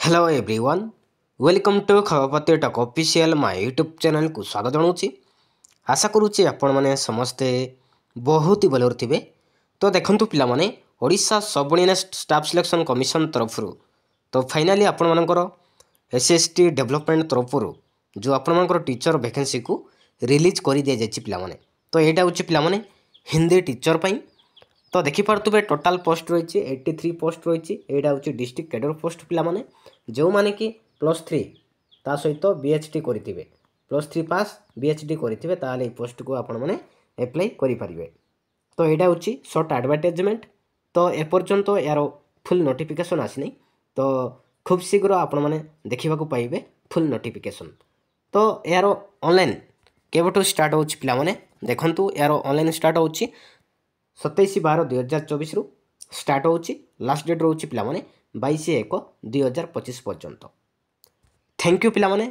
Hello everyone welcome to खबरपति टक official my YouTube channel को स्वागत जनाऊँगी। आशा करुच्ची आपण मैंने समस्ते बहुत ही भल थे। तो देखंतु पिला माने Odisha subordinate staff selection commission तरफ तो फाइनाली आपण मानकर एसएसटी डेवलपमेंट तरफ जो आपण मानकर टीचर वैकेंसी को रिलीज कर दि जाइए पिला माने। तो यहाँ हूँ पिला माने हिंदी टीचर पाई। तो देखिपे टोटाल पोस्ट रही 83 पोस्ट रही। यहाँ हूँ डिस्ट्रिक्ट कैडर पोस्ट पिला माने जो माने कि +3 ता सहित बीएचडी करेंगे +3 पास बीएचडी करेंगे पोस्ट को आपण मैंने एप्लाई करेंगे। तो यहाँ हूँ सर्ट एडवर्टाइजमेंट। तो एपर्यंत यार फुल नोटिफिकेशन आसी तो खूब शीघ्र आपण मैंने देखा पाइबे फुल नोटिफिकेशन। तो यार ऑनलाइन केवटू स्टार्ट हो पाने देखु यार ऑनलाइन स्टार्ट हो 27/12/2024 रु स्टार्ट हो। लास्ट डेट रोचे पाने 22/1/2025 पर्यंत। थैंक यू पिला माने।